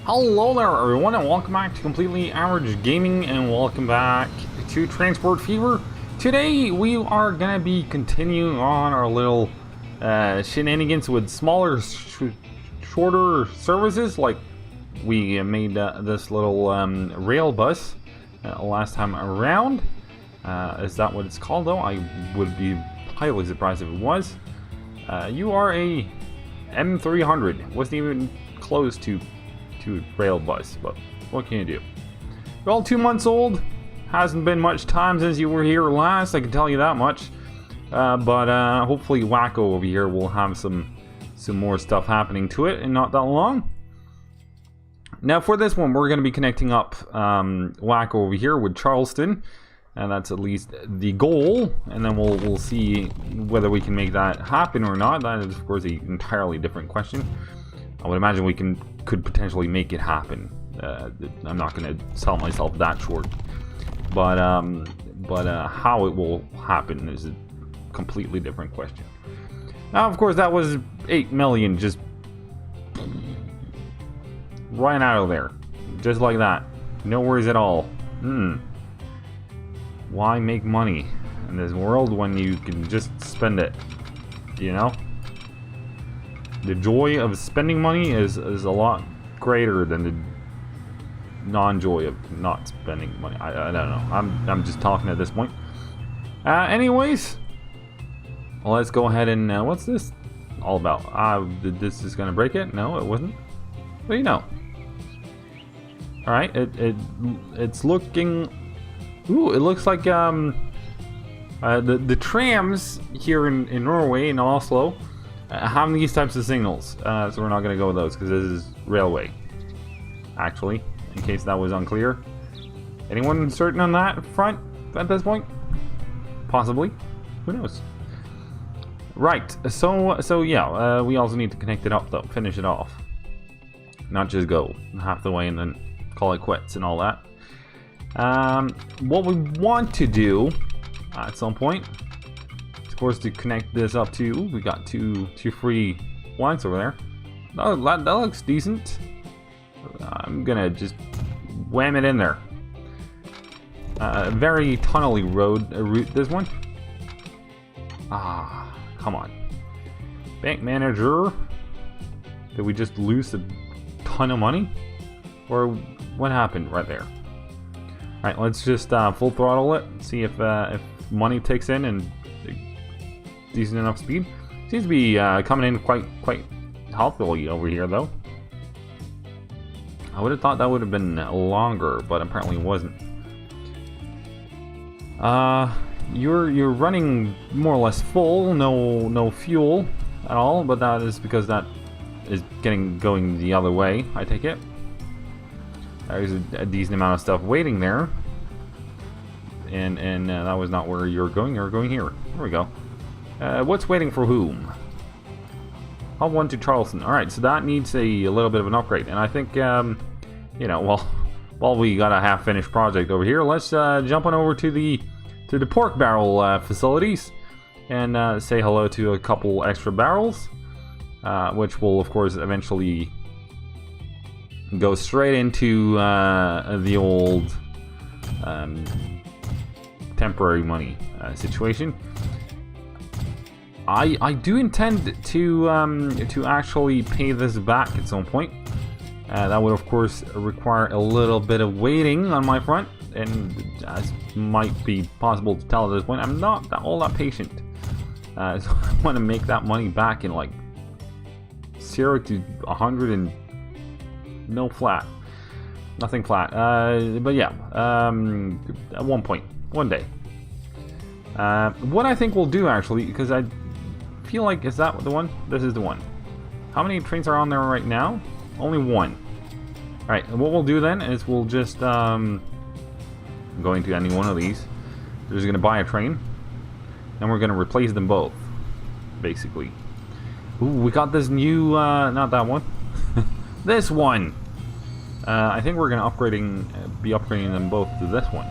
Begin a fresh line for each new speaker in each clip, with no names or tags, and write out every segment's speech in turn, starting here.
Hello there everyone and welcome back to Completely Average Gaming and welcome back to Transport Fever. Today we are going to be continuing on our little shenanigans with smaller, shorter services. Like we made this little rail bus last time around. Is that what it's called though? I would be highly surprised if it was. You are a M300. Wasn't even close to rail bus, but what can you do? You're all 2 months old. Hasn't been much time since you were here last, I can tell you that much. But hopefully Wacko over here will have some more stuff happening to it in not that long. Now for this one, we're going to be connecting up Wacko over here with Charleston, and that's at least the goal. And then we'll see whether we can make that happen or not. That is, of course, an entirely different question. I would imagine we could potentially make it happen. I'm not going to sell myself that short, but how it will happen is a completely different question. Now, of course, that was 8 million just right out of there, just like that. No worries at all. Why make money in this world when you can just spend it? You know? The joy of spending money is a lot greater than the non-joy of not spending money. I don't know. I'm just talking at this point. Anyways, let's go ahead and what's this all about? This is gonna break it? No, it wasn't. What do you know? All right, it's looking. Ooh, it looks like the trams here in Norway, in Oslo, have these types of signals, so we're not going to go with those because this is railway, actually, in case that was unclear. Anyone certain on that front at this point? Possibly. Who knows? Right, so yeah, we also need to connect it up though, finish it off. Not just go half the way and then call it quits and all that. What we want to do at some point, of course, to connect this up to, we got two free lines over there. That looks decent. I'm gonna just wham it in there. Very tunnely route this one. Come on, bank manager. Did we just lose a ton of money, or what happened right there? All right, let's just full throttle it. See if money takes in and decent enough speed. Seems to be coming in quite healthily over here, though. I would have thought that would have been longer, but apparently it wasn't. You're running more or less full, no fuel at all, but that is because that is going the other way, I take it. There's a decent amount of stuff waiting there, and that was not where you're going. You're going here. There we go. What's waiting for whom? I'll one to Charleston. All right, so that needs a little bit of an upgrade, and I think you know, while we got a half-finished project over here, let's jump on over to the pork barrel facilities and say hello to a couple extra barrels, which will of course eventually go straight into the old temporary money situation. I do intend to actually pay this back at some point. That would of course require a little bit of waiting on my front, and as might be possible to tell at this point, I'm not all that patient. So I want to make that money back in like 0 to 100 and no flat, nothing flat. But yeah, at one day. What I think we'll do actually, because I feel like, is that the one? This is the one. How many trains are on there right now? Only one. All right, and what we'll do then is we'll just go into any one of these. We're just gonna buy a train, and we're gonna replace them both, basically. Ooh, we got this new, not that one. This one. I think we're gonna be upgrading them both to this one.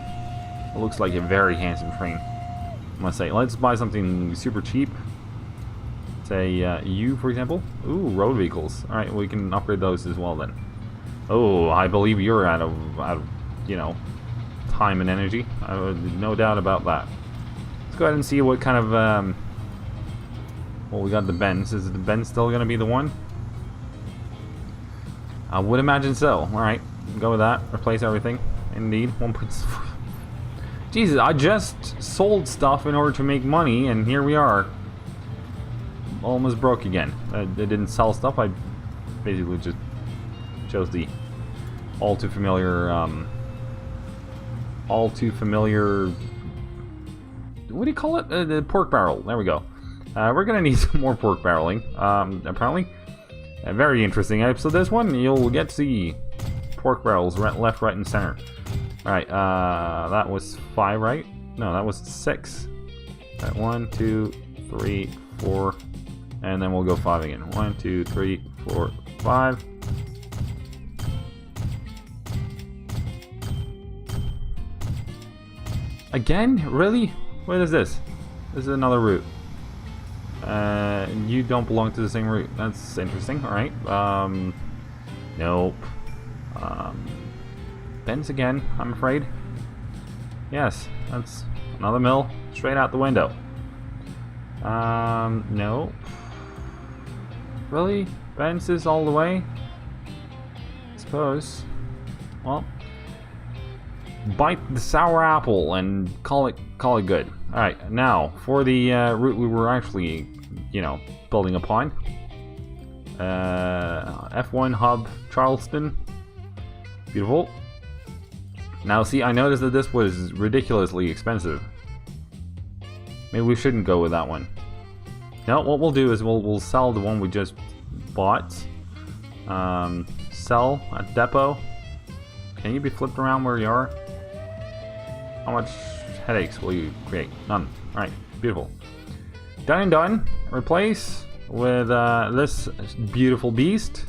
It looks like a very handsome train, I must say. Let's buy something super cheap. Say U, for example. Ooh, road vehicles. All right, we can upgrade those as well then. Oh, I believe you're out of, you know, time and energy. No doubt about that. Let's go ahead and see what kind of, well, we got the Benz. Is the Benz still going to be the one? I would imagine so. Alright, go with that. Replace everything. Indeed. 1.4. Jesus, I just sold stuff in order to make money, and here we are. Almost broke again. I didn't sell stuff. I basically just chose the all too familiar, what do you call it? The pork barrel. There we go. We're gonna need some more pork barreling, apparently. Very interesting episode this one. You'll get to see pork barrels left, right, and center. Alright, that was 5, right? No, that was 6. Alright, 1, 2, 3, 4, and then we'll go 5 again. 1, 2, 3, 4, 5. Again? Really? What is this? This is another route. You don't belong to the same route. That's interesting. Alright. Nope. Benz again, I'm afraid. Yes, that's another mill straight out the window. No. Really? Benz is all the way? I suppose. Well, bite the sour apple and call it good. Alright, now for the route we were actually, you know, building upon. F1 hub Charleston. Beautiful. Now see, I noticed that this was ridiculously expensive. Maybe we shouldn't go with that one. No, what we'll do is we'll sell the one we just bought. Sell at depot. Can you be flipped around where you are? How much headaches will you create? None. Alright, beautiful. Done and done. Replace with this beautiful beast.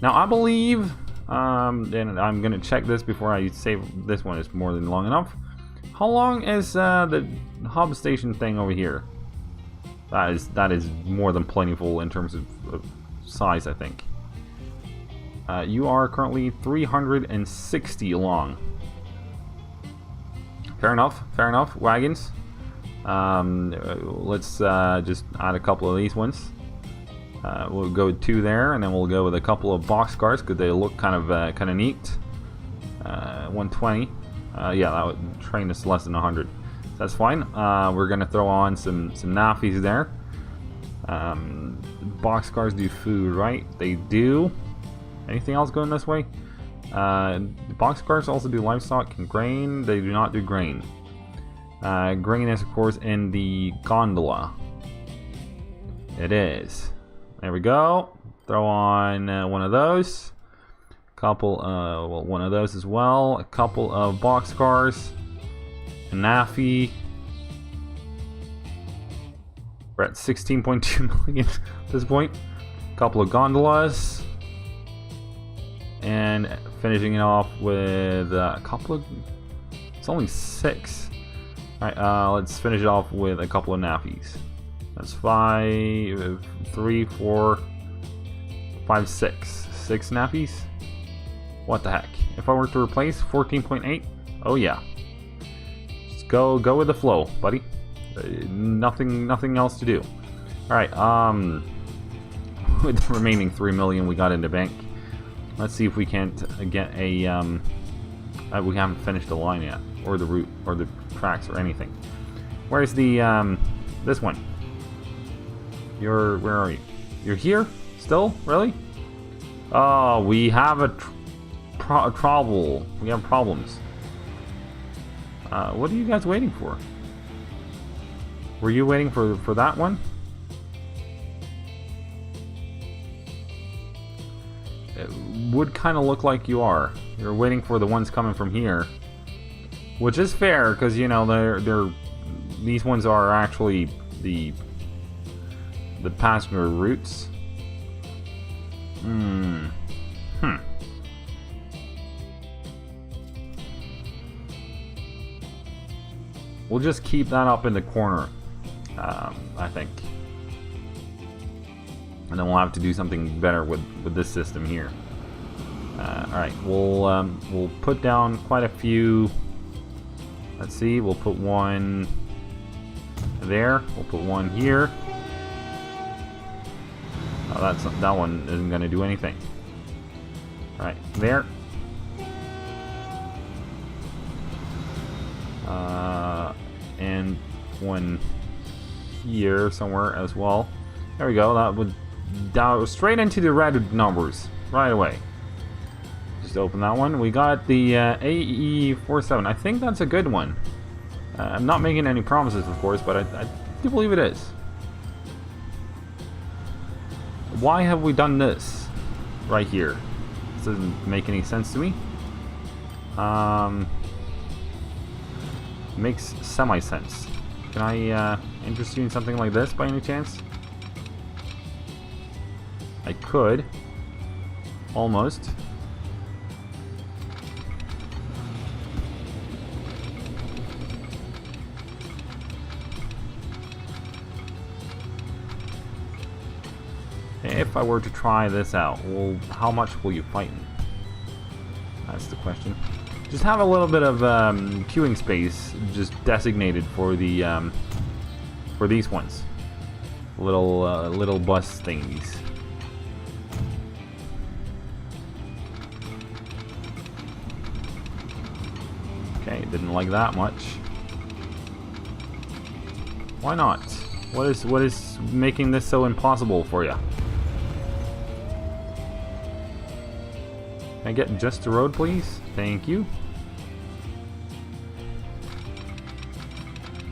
Now I believe, and I'm gonna check this before I save this one. Is more than long enough. How long is the hub station thing over here? That is more than plentiful in terms of size, I think. You are currently 360 long. Fair enough. Fair enough. Wagons. Let's just add a couple of these ones. We'll go 2 there, and then we'll go with a couple of boxcars because they look kind of neat. 120. Yeah, that would train us less than 100. That's fine. We're gonna throw on some naffies there. Boxcars do food, right? They do. Anything else going this way? Boxcars also do livestock and grain. They do not do grain. Grain is, of course, in the gondola. It is. There we go. Throw on one of those. Couple, well, one of those as well. A couple of boxcars. A naffy. We're at 16.2 million at this point. A couple of gondolas. And finishing it off with a couple of... It's only 6. Alright, let's finish it off with a couple of nappies. That's 5, 3, 4, 5, 6. 6 nappies? What the heck? If I were to replace 14.8? Oh yeah. Just go with the flow, buddy. Nothing else to do. Alright, with the remaining 3 million we got in the bank, let's see if we can't get a, we haven't finished the line yet, or the route, or the tracks, or anything. Where's the, this one? Where are you? You're here? Still? Really? Oh, we have a trouble. We have problems. What are you guys waiting for? Were you waiting for that one? It would kind of look like you are. You're waiting for the ones coming from here, which is fair because you know these ones are actually the passenger routes. We'll just keep that up in the corner, I think, and then we'll have to do something better with this system here. Alright, we'll put down quite a few. Let's see, we'll put one there. We'll put one here. Oh, that one isn't going to do anything. Alright, there. And one here somewhere as well. There we go. That would down straight into the red numbers right away. Just open that one. We got the AE47. I think that's a good one. I'm not making any promises, of course, but I do believe it is. Why have we done this right here? This doesn't make any sense to me. Makes semi-sense. Can I interest you in something like this by any chance? I could. Almost. If I were to try this out, well, how much will you fight me? That's the question. Just have a little bit of queuing space just designated for the for these ones. Little bus thingies. Okay, didn't like that much. Why not? What is making this so impossible for you? Can I get just the road, please? Thank you.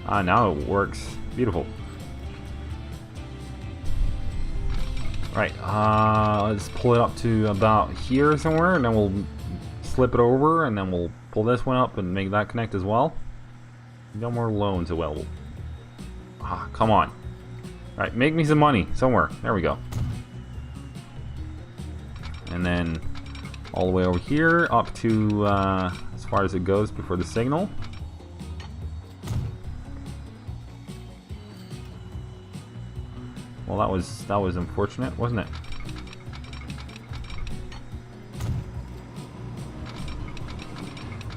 Ah, now it works. Beautiful. Right, let's pull it up to about here somewhere, and then we'll slip it over, and then we'll pull this one up and make that connect as well. No more loans available. Ah, come on. Alright, make me some money somewhere. There we go. And then all the way over here, up to as far as it goes before the signal. Well, that was unfortunate, wasn't it?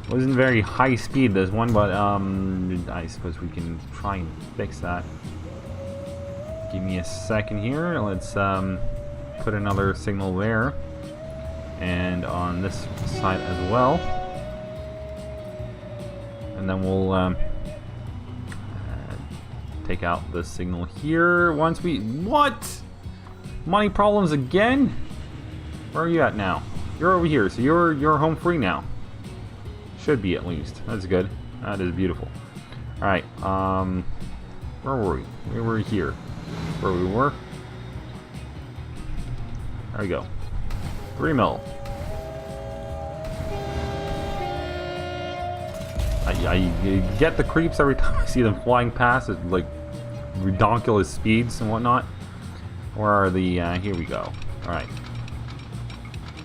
Wasn't very high speed, this one, but I suppose we can try and fix that. Give me a second here. Let's put another signal there, and on this side as well, and then we'll take out the signal here once we... What? Money problems again? Where are you at now? You're over here, so you're home free now. Should be, at least. That's good. That is beautiful. Alright, where were we? We were here. Where we were. There we go. 3 mil. I get the creeps every time I see them flying past at like redonkulous speeds and whatnot. Where are the here we go. Alright.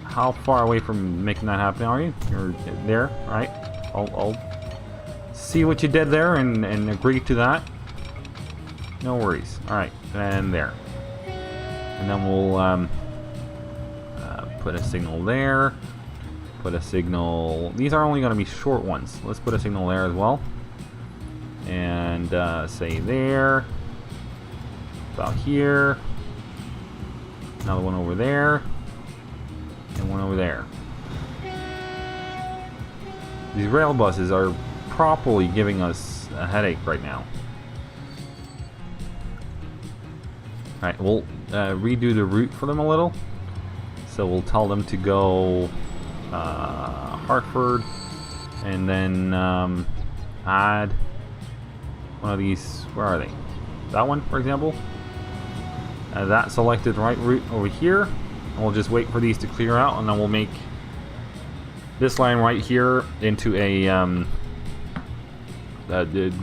How far away from making that happen are you? You're there, right? I'll see what you did there and agree to that. No worries. Alright, and there. And then we'll put a signal there. Put a signal... These are only going to be short ones. Let's put a signal there as well. And say there. About here. Another one over there. And one over there. These rail buses are properly giving us a headache right now. Alright, we'll redo the route for them a little. So we'll tell them to go Hartford, and then add one of these. Where are they? That one, for example. That selected right route over here. And we'll just wait for these to clear out, and then we'll make this line right here into a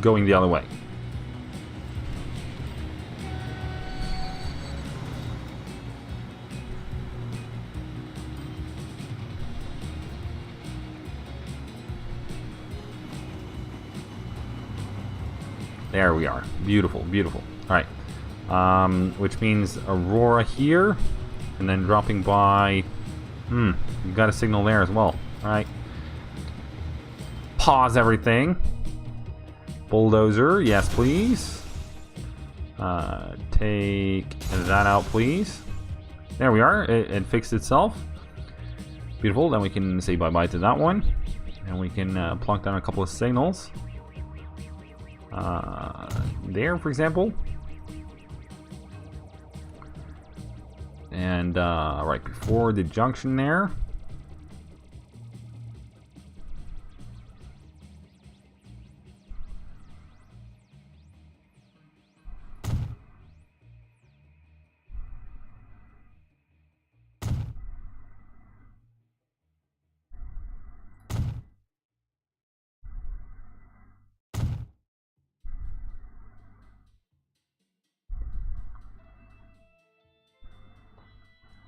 going the other way. There we are. Beautiful, beautiful. Alright. Which means Aurora here, and then dropping by You got a signal there as well. Alright. Pause everything. Bulldozer, yes please. Take that out please. There we are, it fixed itself. Beautiful, then we can say bye-bye to that one. And we can plunk down a couple of signals. There, for example. And right before the junction there.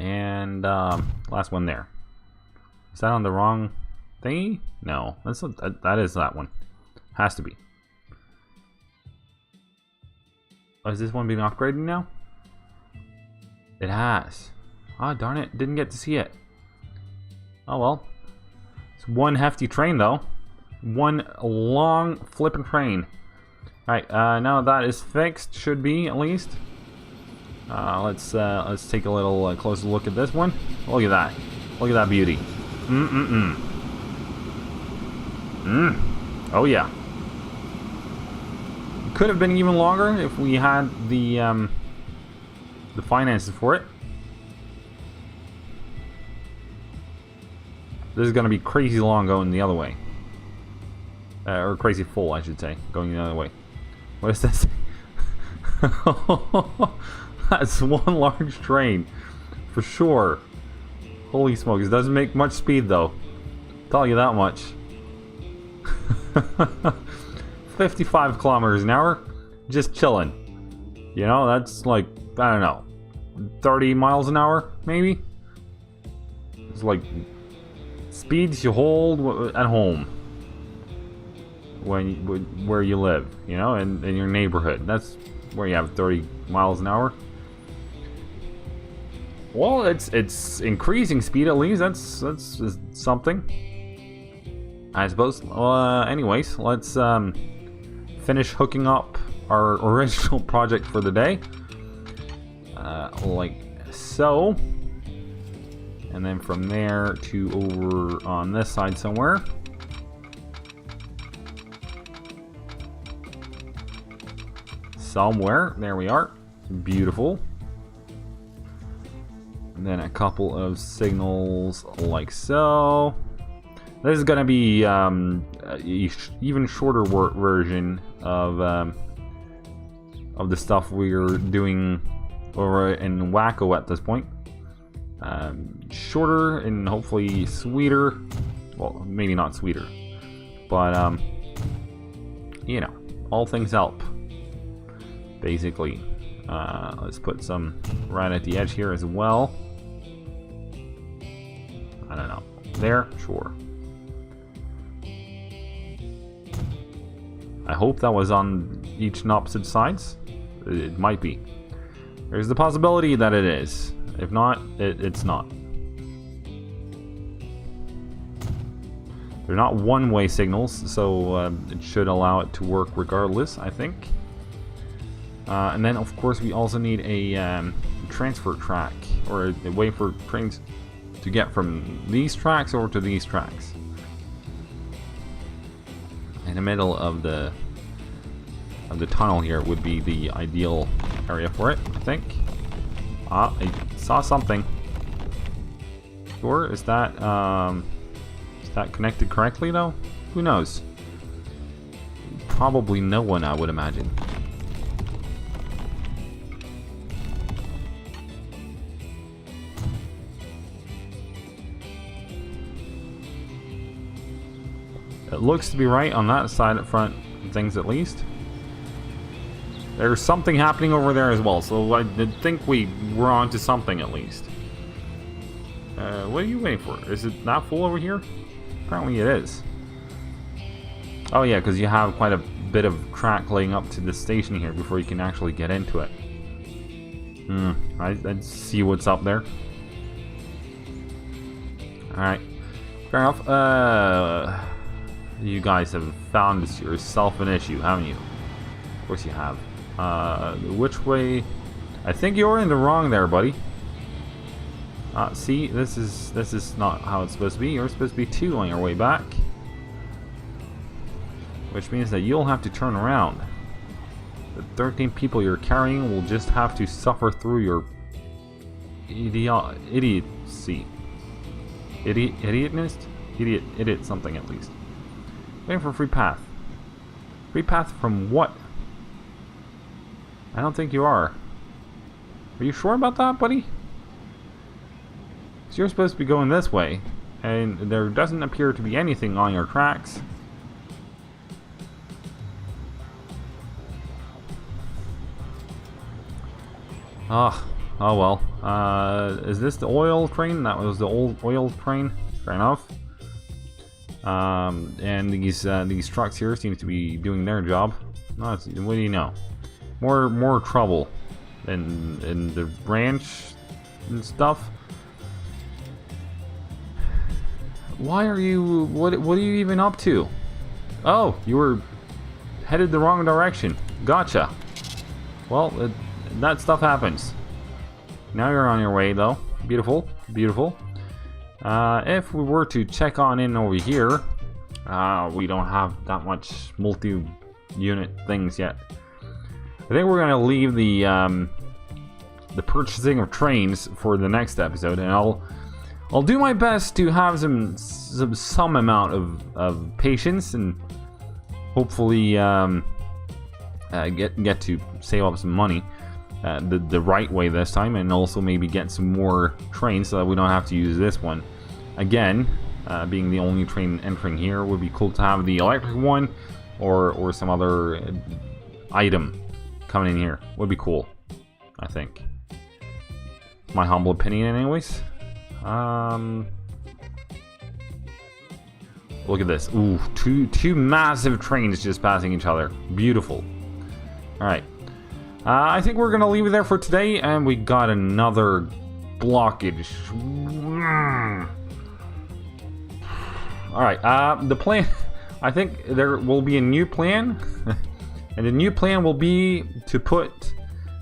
And last one there. Is that on the wrong thingy? No, that is that one. Has to be. Oh, is this one being upgraded now? It has. Ah, darn it, didn't get to see it. Oh well. It's one hefty train though. One long flippin' train. Alright, now that is fixed, should be at least. Let's take a little closer look at this one. Look at that. Look at that beauty. Oh yeah. Could have been even longer if we had the finances for it. This is gonna be crazy long going the other way. Or crazy full, I should say, going the other way. What is this? That's one large train, for sure. Holy smokes, it doesn't make much speed though. Tell you that much. 55 kilometers an hour, just chilling. You know, that's like, I don't know, 30 miles an hour, maybe? It's like speeds you hold at home. Where you live, you know, in your neighborhood. That's where you have 30 miles an hour. Well, it's increasing speed at least. That's something, I suppose. Anyways, let's finish hooking up our original project for the day, like so, and then from there to over on this side somewhere. Somewhere, there we are. Beautiful. And then a couple of signals like so. This is gonna be an even shorter version of the stuff we're doing over in Wacko at this point. Shorter and hopefully sweeter. Well, maybe not sweeter, but you know, all things help. Basically, let's put some right at the edge here as well. I don't know. There, sure. I hope that was on each and opposite sides. It might be. There's the possibility that it is. If not, it's not. They're not one-way signals, so it should allow it to work regardless, I think. And then, of course, we also need a transfer track, or a way for trains to get from these tracks over to these tracks. In the middle of the tunnel here would be the ideal area for it, I think. Ah, I saw something. Sure, is that connected correctly though? Who knows? Probably no one, I would imagine. It looks to be right on that side up front, things at least. There's something happening over there as well, so I did think we were on to something at least. What are you waiting for? Is it not full over here? Apparently it is. Oh yeah, because you have quite a bit of track laying up to the station here before you can actually get into it. I see what's up there. Alright. Fair enough. You guys have found yourself an issue, haven't you? Of course you have. Which way? I think you're in the wrong there, buddy. See, this is not how it's supposed to be. You're supposed to be 2 on your way back. Which means that you'll have to turn around. The 13 people you're carrying will just have to suffer through your idiocy. Idiot something at least. Waiting for a free path. Free path from what? I don't think you are. Are you sure about that, buddy? So you're supposed to be going this way, and there doesn't appear to be anything on your tracks. Oh well. Is this the oil train? That was the old oil train. Fair enough. And these trucks here seem to be doing their job. No, what do you know? More trouble in the ranch and stuff. Why are you? What are you even up to? Oh, you were headed the wrong direction. Gotcha. Well, that stuff happens. Now you're on your way, though. Beautiful, beautiful. If we were to check on in over here, we don't have that much multi-unit things yet. I think we're gonna leave the purchasing of trains for the next episode, and I'll do my best to have some amount of patience and hopefully get to save up some money the right way this time, and also maybe get some more trains so that we don't have to use this one again. Being the only train entering here, would be cool to have the electric one or some other item coming in here. Would be cool, I think. My humble opinion, anyways. Look at this. Ooh, two massive trains just passing each other. Beautiful. Alright. I think we're gonna leave it there for today, and we got another blockage. Alright, the plan... I think there will be a new plan. And the new plan will be to put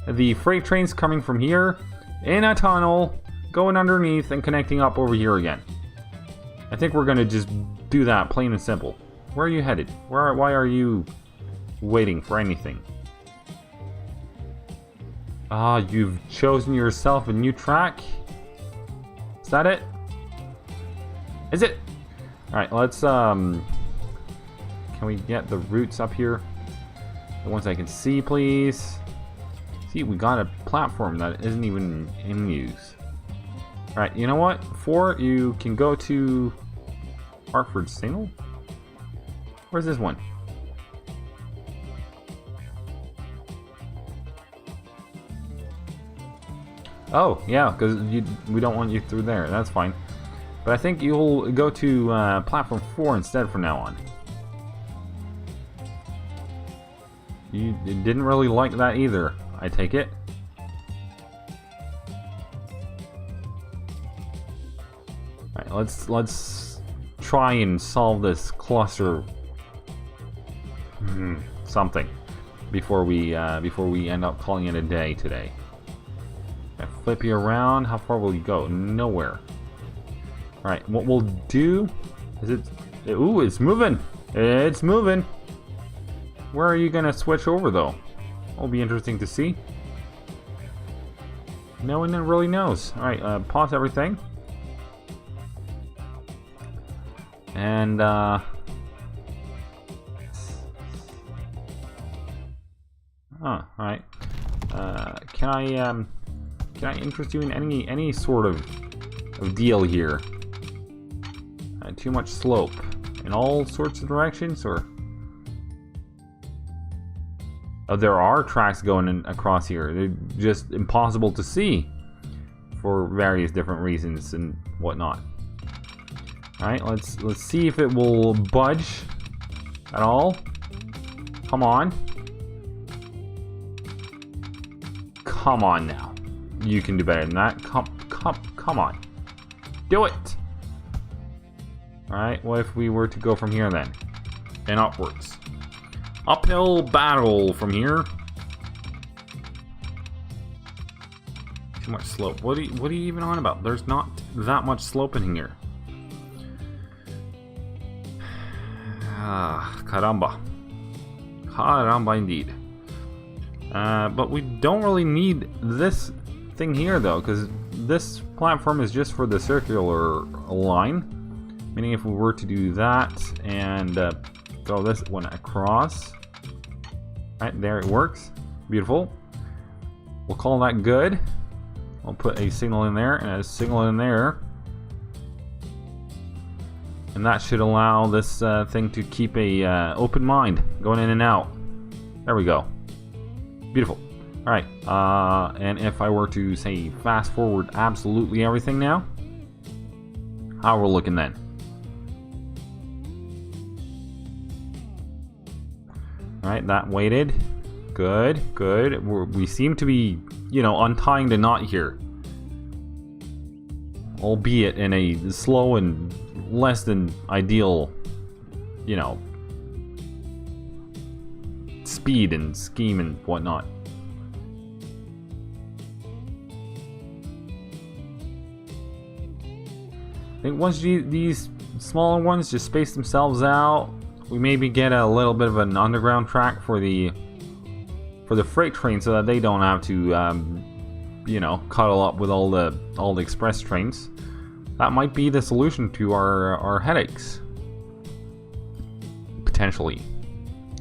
the freight trains coming from here in a tunnel, going underneath and connecting up over here again. I think we're gonna just do that, plain and simple. Where are you headed? Why are you waiting for anything? Ah, you've chosen yourself a new track? Is that it? Is it? Alright, let's can we get the routes up here? The ones I can see, please. See, we got a platform that isn't even in use. Alright, you know what? 4, you can go to Hartford Signal? Where's this one? Oh, yeah, because we don't want you through there. That's fine. But I think you'll go to platform 4 instead from now on. You didn't really like that either, I take it. Alright, let's try and solve this cluster something before we end up calling it a day today. I flip you around. How far will you go? Nowhere. Alright, what we'll do is ooh, it's moving. It's moving. Where are you gonna switch over though? It'll be interesting to see. No one really knows. Alright, pause everything. And alright. Can I interest you in any sort of deal here? Too much slope in all sorts of directions, or? Oh, there are tracks going across here. They're just impossible to see for various different reasons and whatnot. All right, let's see if it will budge at all. Come on. Come on now. You can do better than that. Come on. Do it. Alright, what if we were to go from here then? And upwards. Uphill battle from here. Too much slope. What are you even on about? There's not that much slope in here. Ah, caramba. Caramba indeed. But we don't really need this thing here though, because this platform is just for the circular line. Meaning if we were to do that and throw this one across. Right, there it works. Beautiful. We'll call that good. I'll put a signal in there and a signal in there. And that should allow this thing to keep a open mind going in and out. There we go. Beautiful. Alright, and if I were to say fast forward absolutely everything now, how we're looking then? Alright, that waited. Good, good. We seem to be, you know, untying the knot here. Albeit in a slow and less than ideal, you know, speed and scheme and whatnot. I think once these smaller ones just space themselves out, we maybe get a little bit of an underground track for the freight train, so that they don't have to, you know, cuddle up with all the express trains. That might be the solution to our headaches. Potentially.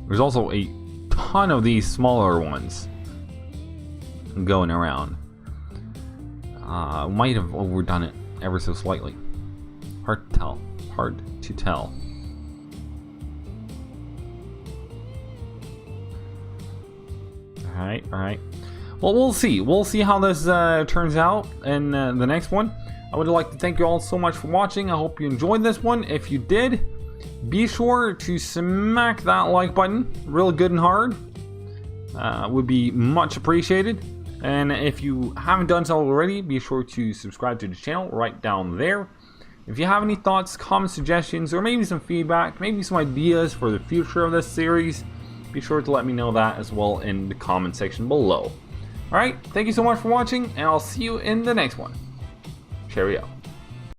There's also a ton of these smaller ones going around. Might have overdone it ever so slightly. Hard to tell. Hard to tell. Alright, alright. Well, we'll see. We'll see how this turns out in the next one. I would like to thank you all so much for watching. I hope you enjoyed this one. If you did, be sure to smack that like button real good and hard. Would be much appreciated. And if you haven't done so already, be sure to subscribe to the channel right down there. If you have any thoughts, comments, suggestions, or maybe some feedback, maybe some ideas for the future of this series, be sure to let me know that as well in the comment section below. Alright, thank you so much for watching, and I'll see you in the next one. Cheerio.